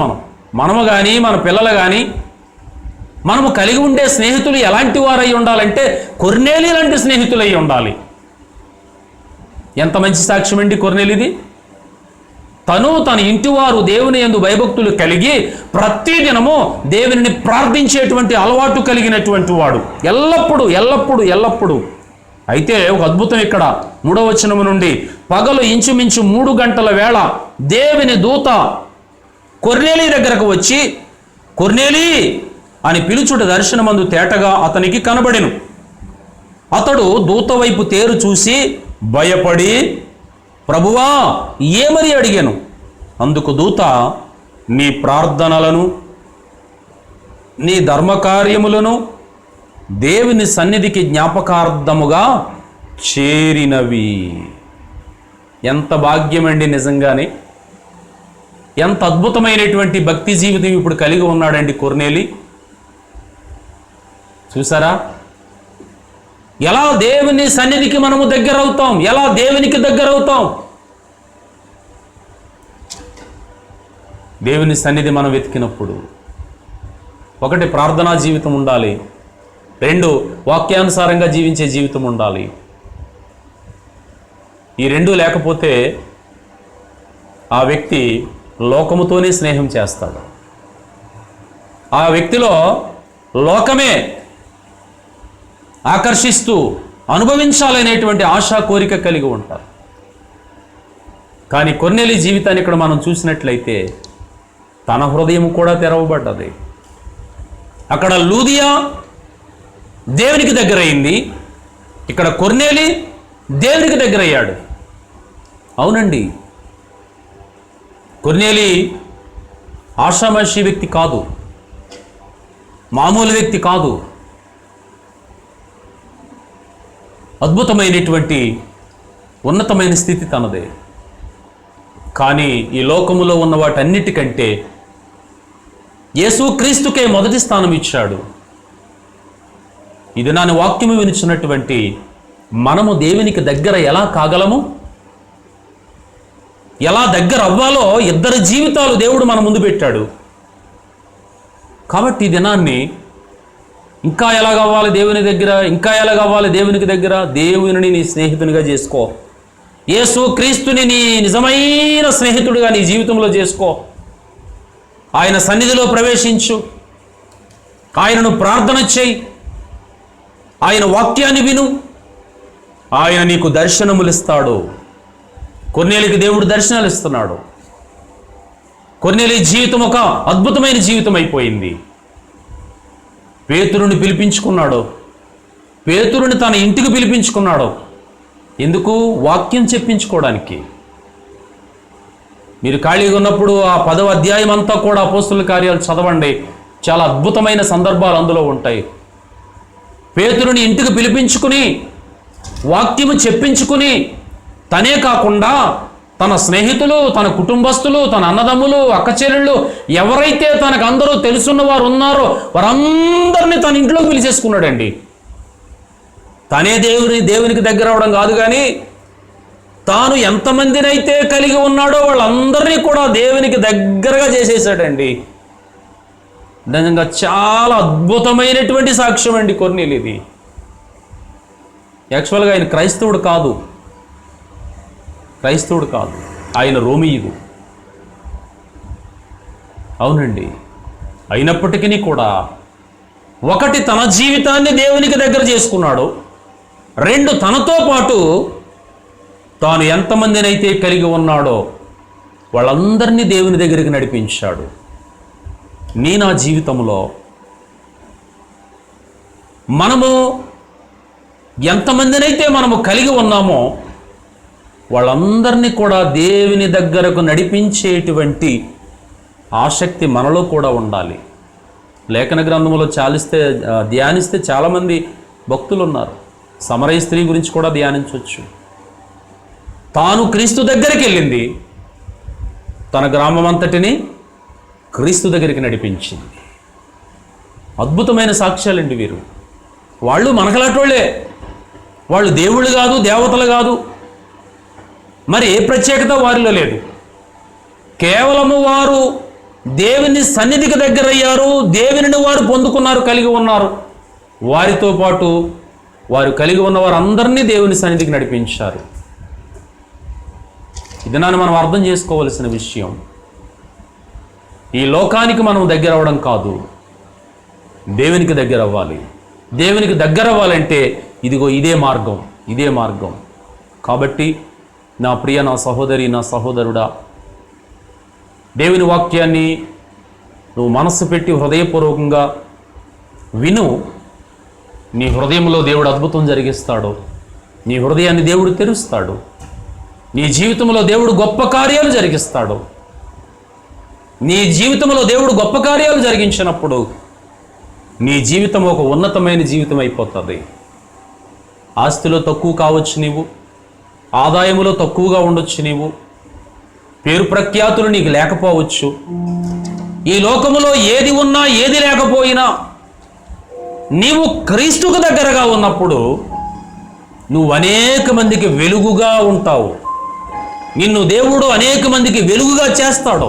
మనము కానీ మన పిల్లలు కానీ మనము కలిగి ఉండే స్నేహితులు ఎలాంటి వారై ఉండాలంటే కొర్నేలి లాంటి స్నేహితులై ఉండాలి. ఎంత మంచి సాక్ష్యం అండి కొర్నేలిది. తన ఇంటివారు దేవుని యందు భయభక్తులు కలిగి ప్రతిదినము దేవునిని ప్రార్థించేటువంటి అలవాటు కలిగినటువంటి వాడు, ఎల్లప్పుడూ. అయితే ఒక అద్భుతం ఇక్కడ 3వ వచనము నుండి, పగలు ఇంచుమించు 3 గంటల వేళ దేవుని దూత కొర్నేలి దగ్గరకు వచ్చి కొర్నేలి అని పిలుచుట దర్శనమందు తేటగా అతనికి కనబడెను. అతడు దూత వైపు తేరు చూసి భయపడి, ప్రభువా ఏమని అడిగాను. అందుకు దూత, నీ ప్రార్థనలను నీ ధర్మకార్యములను దేవుని సన్నిధికి జ్ఞాపకార్థముగా చేరినవి. ఎంత భాగ్యమండి నిజంగానే. ఎంత అద్భుతమైనటువంటి భక్తి జీవితం ఇప్పుడు కలిగి ఉన్నాడండి కొర్నేలి. చూసారా ఎలా దేవుని సన్నిధికి మనము దగ్గర అవుతాం, ఎలా దేవునికి దగ్గర అవుతాం. దేవుని సన్నిధి మనం వెతికినప్పుడు ఒకటి ప్రార్థనా జీవితం ఉండాలి, 2 వాక్యానుసారంగా జీవించే జీవితం ఉండాలి. ఈ 2 లేకపోతే ఆ వ్యక్తి లోకముతోనే స్నేహం చేస్తాడు. ఆ వ్యక్తిలో లోకమే ఆకర్షిస్తూ అనుభవించాలనేటువంటి ఆశా కోరిక కలిగి ఉంటారు. కానీ కొర్నేలి జీవితాన్ని ఇక్కడ మనం చూసినట్లయితే తన హృదయం కూడా తెరవబడ్డది. అక్కడ లూదియా దేవునికి దగ్గరయింది, ఇక్కడ కొర్నేలి దేవునికి దగ్గరయ్యాడు. అవునండి, కొర్నేలి ఆషామాషి వ్యక్తి కాదు, మామూలు వ్యక్తి కాదు. అద్భుతమైనటువంటి ఉన్నతమైన స్థితి తనదే. కానీ ఈ లోకములో ఉన్న వాటన్నిటికంటే యేసుక్రీస్తుకే మొదటి స్థానం ఇచ్చాడు. ఇది నాని వాక్యము వినిచున్నటువంటి మనము దేవునికి దగ్గర ఎలా కాగలము, ఎలా దగ్గర అవ్వాలో 2 జీవితాలు దేవుడు మన ముందు పెట్టాడు. కాబట్టి ఈ దినాన్ని ఇంకా ఎలా కావాలి దేవుని దగ్గర, ఇంకా ఎలా కావాలి దేవునికి దగ్గర, దేవుని నీ స్నేహితునిగా చేసుకో. యేసుక్రీస్తుని నీ నిజమైన స్నేహితుడిగా నీ జీవితంలో చేసుకో. ఆయన సన్నిధిలో ప్రవేశించు, ఆయనను ప్రార్థన చేయి, ఆయన వాక్యాన్ని విను, ఆయన నీకు దర్శనములు ఇస్తాడు. కొర్నేలికి దేవుడు దర్శనాలు ఇస్తున్నాడు. కొర్నేలి జీవితం ఒక అద్భుతమైన జీవితం అయిపోయింది. పేతురుని పిలిపించుకున్నాడు, పేతురుని తన ఇంటికి పిలిపించుకున్నాడు. ఎందుకు? వాక్యం చెప్పించుకోవడానికి. మీరు ఖాళీగా ఉన్నప్పుడు ఆ 10వ అధ్యాయం అంతా కూడా అపోస్తుల కార్యాలు చదవండి, చాలా అద్భుతమైన సందర్భాలు అందులో ఉంటాయి. పేతురుని ఇంటికి పిలిపించుకుని వాక్యము చెప్పించుకుని తనే కాకుండా తన స్నేహితులు, తన కుటుంబస్తులు, తన అన్నదమ్ములు, అక్కచెల్లెళ్ళు ఎవరైతే తనకు అందరూ తెలుసున్న వారు ఉన్నారో వారందరినీ తన ఇంట్లోకి పిలిచేసుకున్నాడండి. తనే దేవునికి దగ్గర అవడం కాదు, కానీ తాను ఎంతమందినైతే కలిగి ఉన్నాడో వాళ్ళందరినీ కూడా దేవునికి దగ్గరగా చేసేసాడండి. నిజంగా చాలా అద్భుతమైనటువంటి సాక్ష్యం అండి కొర్నేలి ఇది. యాక్చువల్గా ఆయన క్రైస్తవుడు కాదు, ఆయన రోమీయుడు. అవునండి, అయినప్పటికీ కూడా 1 తన జీవితాన్ని దేవునికి దగ్గర చేసుకున్నాడు, 2 తనతో పాటు తాను ఎంతమందినైతే కలిగి ఉన్నాడో వాళ్ళందరినీ దేవుని దగ్గరికి నడిపించాడు. నా జీవితంలో మనము ఎంతమందినైతే మనము కలిగి ఉన్నామో వాళ్ళందరినీ కూడా దేవుని దగ్గరకు నడిపించేటువంటి ఆసక్తి మనలో కూడా ఉండాలి. లేఖన గ్రంథంలో ధ్యానిస్తే చాలామంది భక్తులు ఉన్నారు. సమరయ స్త్రీ గురించి కూడా ధ్యానించవచ్చు. తాను క్రీస్తు దగ్గరికి వెళ్ళింది, తన గ్రామం అంతటిని క్రీస్తు దగ్గరికి నడిపించింది. అద్భుతమైన సాక్ష్యాలండి వీరు. వాళ్ళు మనకలాంటోళ్ళే, వాళ్ళు దేవుళ్ళు కాదు, దేవతలు కాదు, మరి ఏ ప్రత్యేకత వారిలో లేదు. కేవలము వారు దేవుని సన్నిధికి దగ్గరయ్యారు, దేవునిని వారు పొందుకున్నారు, కలిగి ఉన్నారు. వారితో పాటు వారు కలిగి ఉన్న వారందరినీ దేవుని సన్నిధికి నడిపించారు. ఇది మనం అర్థం చేసుకోవలసిన విషయం. ఈ లోకానికి మనం దగ్గర అవ్వడం కాదు, దేవునికి దగ్గర అవ్వాలి. దేవునికి దగ్గర అవ్వాలంటే ఇదే మార్గం. కాబట్టి నా ప్రియ, నా సహోదరి, నా సహోదరుడా, దేవుని వాక్యాన్ని నువ్వు మనస్సు పెట్టి హృదయపూర్వకంగా విను. నీ హృదయంలో దేవుడు అద్భుతం జరిగిస్తాడు. నీ హృదయాన్ని దేవుడు తెరుస్తాడు. నీ జీవితంలో దేవుడు గొప్ప కార్యాలు జరిగిస్తాడు. నీ జీవితంలో దేవుడు గొప్ప కార్యాలు జరిగించినప్పుడు నీ జీవితం ఒక ఉన్నతమైన జీవితం అయిపోతుంది. ఆస్తిలో తక్కువ కావచ్చు నీవు, ఆదాయములో తక్కువగా ఉండొచ్చు నీవు, పేరు ప్రఖ్యాతులు నీకు లేకపోవచ్చు. ఈ లోకములో ఏది ఉన్నా ఏది లేకపోయినా నీవు క్రీస్తుకు దగ్గరగా ఉన్నప్పుడు నువ్వు అనేక మందికి వెలుగుగా ఉంటావు. నిన్ను దేవుడు అనేక మందికి వెలుగుగా చేస్తాడు.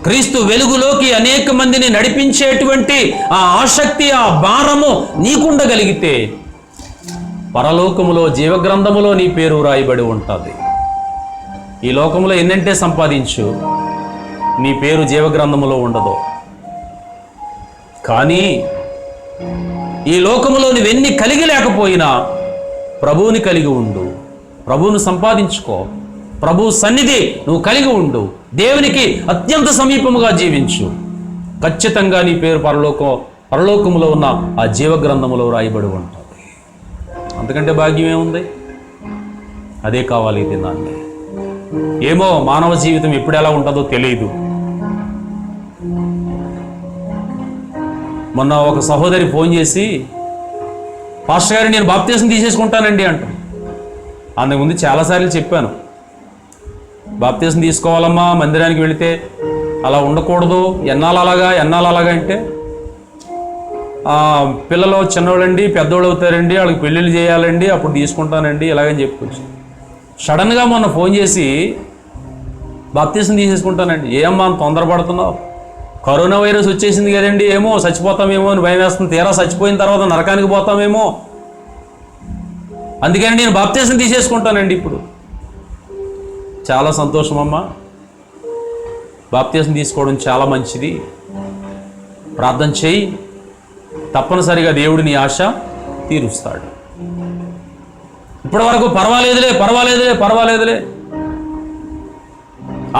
క్రీస్తు వెలుగులోకి అనేక మందిని నడిపించేటువంటి ఆ ఆసక్తి, ఆ భారము నీకుండగలిగితే పరలోకములో జీవగ్రంథములో నీ పేరు రాయబడి ఉంటుంది. ఈ లోకములో ఎన్నంటే సంపాదించు, నీ పేరు జీవగ్రంథములో ఉండదు. కానీ ఈ లోకములో నువ్వెన్ని కలిగి లేకపోయినా ప్రభువుని కలిగి ఉండు, ప్రభువును సంపాదించుకో, ప్రభు సన్నిధి నువ్వు కలిగి ఉండు, దేవునికి అత్యంత సమీపముగా జీవించు. ఖచ్చితంగా నీ పేరు పరలోకములో ఉన్న ఆ జీవగ్రంథములో రాయబడి ఉంటుంది. అంతకంటే భాగ్యం ఏముంది? అదే కావాలి ఈ దినాన్ని. ఏమో మానవ జీవితం ఎప్పుడు ఎలా ఉంటుందో తెలియదు. మొన్న ఒక సహోదరి ఫోన్ చేసి, పాస్టర్ గారు నేను బాప్తీసం తీసేసుకుంటానండి అంట. అంతకుముందు చాలాసార్లు చెప్పాను, బాప్తీసం తీసుకోవాలమ్మా, మందిరానికి వెళితే అలా ఉండకూడదు, ఎన్నాళ్ళు అలాగా అంటే పిల్లలు చిన్నవాళ్ళండి, పెద్దోళ్ళు అవుతారండి, వాళ్ళకి పెళ్ళిళ్ళు చేయాలండి, అప్పుడు తీసుకుంటానండి ఇలాగని చెప్పుకోవచ్చు. సడన్గా మొన్న ఫోన్ చేసి బాప్తీసం తీసేసుకుంటానండి. ఏమమ్మా అంత తొందరపడుతున్నావు? కరోనా వైరస్ వచ్చేసింది కదండి, ఏమో చచ్చిపోతామేమో అని భయం వేస్తుంది. తీరా చచ్చిపోయిన తర్వాత నరకానికి పోతామేమో, అందుకని నేను బాప్తీసం తీసేసుకుంటానండి ఇప్పుడు. చాలా సంతోషం అమ్మా, బాప్తీసం తీసుకోవడం చాలా మంచిది. ప్రార్థన చేయి, తప్పనిసరిగా దేవుడు నీ ఆశ తీరుస్తాడు. ఇప్పటి వరకు పర్వాలేదులే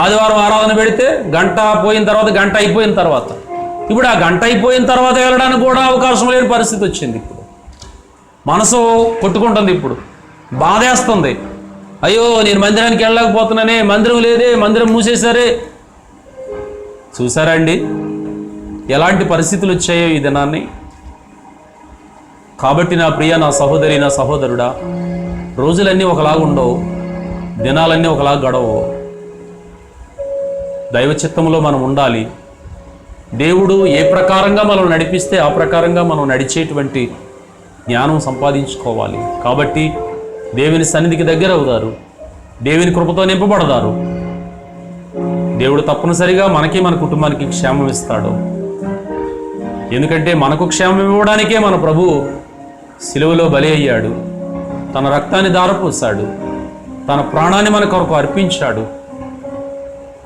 ఆదివారం ఆరాధన పెడితే గంట పోయిన తర్వాత, గంట అయిపోయిన తర్వాత, ఇప్పుడు ఆ గంట అయిపోయిన తర్వాత వెళ్ళడానికి కూడా అవకాశం లేని పరిస్థితి వచ్చింది. ఇప్పుడు మనసు కొట్టుకుంటుంది, ఇప్పుడు బాధేస్తుంది. అయ్యో నేను మందిరానికి వెళ్ళలేకపోతున్నానే, మందిరం లేదే, మందిరం మూసేశారే. చూసారా అండి ఎలాంటి పరిస్థితులు వచ్చాయో ఈ దినాన్ని? కాబట్టి నా ప్రియ, నా సహోదరి, నా సహోదరుడా, రోజులన్నీ ఒకలాగా ఉండవు, దినాలన్నీ ఒకలాగా గడవు. దైవ చిత్తంలో మనం ఉండాలి. దేవుడు ఏ ప్రకారంగా మనం నడిపిస్తే ఆ ప్రకారంగా మనం నడిచేటువంటి జ్ఞానం సంపాదించుకోవాలి. కాబట్టి దేవుని సన్నిధికి దగ్గర అవుతారు, దేవుని కృపతో నింపబడతారు. దేవుడు తప్పనిసరిగా మనకి, మన కుటుంబానికి క్షేమం ఇస్తాడు. ఎందుకంటే మనకు క్షేమం ఇవ్వడానికే మన ప్రభు సిలువలో బలి అయ్యాడు, తన రక్తాన్ని ధారపోశాడు, తన ప్రాణాన్ని మన కొరకు అర్పించాడు.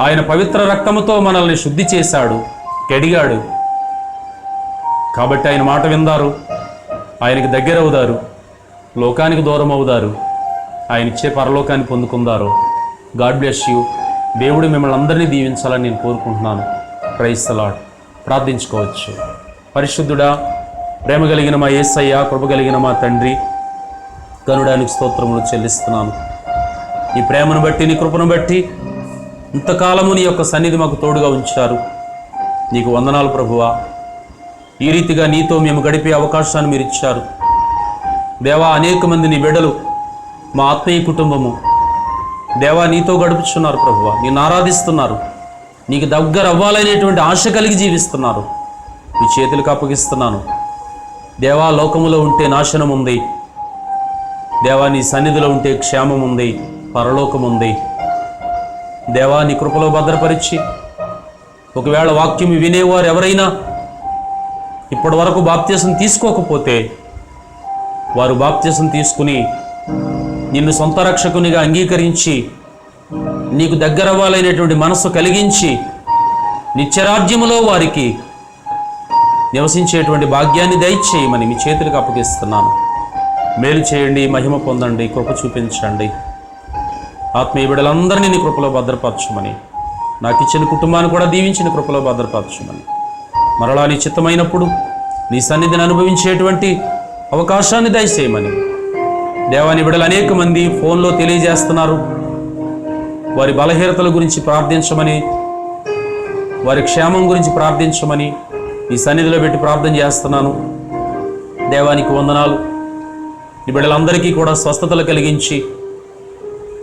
ఆయన పవిత్ర రక్తముతో మనల్ని శుద్ధి చేశాడు, కడిగాడు. కాబట్టి ఆయన మాట విందారు, ఆయనకి దగ్గర అవుదారు, లోకానికి దూరం అవుదారు, ఆయన ఇచ్చే పరలోకాన్ని పొందుకుందారు. God bless you. దేవుడు మిమ్మల్ని అందరినీ దీవించాలని నేను కోరుకుంటున్నాను. Praise the lord. ప్రార్థించుకోవచ్చు. పరిశుద్ధుడా, ప్రేమ కలిగిన మా యేసయ్య, కృప కలిగిన మా తండ్రి, గనుడానికి స్తోత్రములు చెల్లిస్తున్నాను. ఈ ప్రేమను బట్టి, నీ కృపను బట్టి ఇంతకాలము నీ యొక్క సన్నిధి మాకు తోడుగా ఉంచారు. నీకు వందనాలు ప్రభువా. ఈ రీతిగా నీతో మేము గడిపే అవకాశాన్ని మీరు ఇచ్చారు దేవా. అనేక మంది నీ బిడ్డలు, మా ఆత్మీయ కుటుంబము దేవా నీతో గడుపుచున్నారు ప్రభువా. నిన్ను ఆరాధిస్తున్నారు, నీకు దగ్గర అవ్వాలనేటువంటి ఆశ కలిగి జీవిస్తున్నారు. మీ చేతులకు అప్పగిస్తున్నాను దేవా. లోకములో ఉంటే నాశనం ఉంది దేవా, నీ సన్నిధిలో ఉంటే క్షేమం ఉంది, పరలోకం ఉంది దేవా. నీ కృపలో భద్రపరిచి, ఒకవేళ వాక్యం వినేవారు ఎవరైనా ఇప్పటి వరకు బాప్తీసం తీసుకోకపోతే వారు బాప్తీసం తీసుకుని నిన్ను సొంత రక్షకునిగా అంగీకరించి నీకు దగ్గరవ్వాలనేటువంటి మనస్సు కలిగించి నిత్యరాజ్యములో వారికి నివసించేటువంటి భాగ్యాన్ని దయచేయమని మీ చేతులకు అప్పగిస్తున్నాను. మేలు చేయండి, మహిమ పొందండి, కృప చూపించండి. ఆత్మీయ బిడ్డలందరినీ నీ కృపలో భద్రపరచమని, నాకు ఇచ్చిన కుటుంబాన్ని కూడా దీవించిన కృపలో భద్రపరచమని, మరలా నీ చిత్తమైనప్పుడు నీ సన్నిధిని అనుభవించేటువంటి అవకాశాన్ని దయచేయమని దేవాని బిడ్డలు అనేక మంది ఫోన్లో తెలియజేస్తున్నారు. వారి బలహీనతల గురించి ప్రార్థించమని, వారి క్షేమం గురించి ప్రార్థించమని ఈ సన్నిధిలో పెట్టి ప్రార్థన చేస్తున్నాను. దేవానికి వందనాలు. ఈ బిడ్డలందరికీ కూడా స్వస్థతలు కలిగించి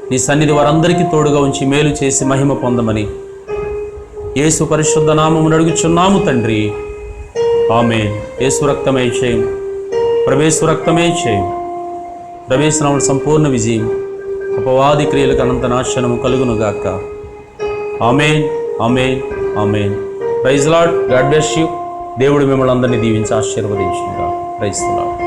నీ సన్నిధి వారందరికీ తోడుగా ఉంచి మేలు చేసి మహిమ పొందమని యేసు పరిశుద్ధ నామమును అడుగుచున్నాము తండ్రి. ఆమేన్. యేసు రక్తమే చేయం, ప్రవేశ రక్తమే చేయం, ప్రవేశనామ సంపూర్ణ విజయం, అపవాది క్రియలకు అనంత నాశనము కలుగునుగాక. ఆమేన్. ఆమేన్ ఆమేన్. Praise lord. God bless you. దేవుడు మిమ్మల్ని అందరినీ దీవించి ఆశీర్వదించుగా. Praise lord.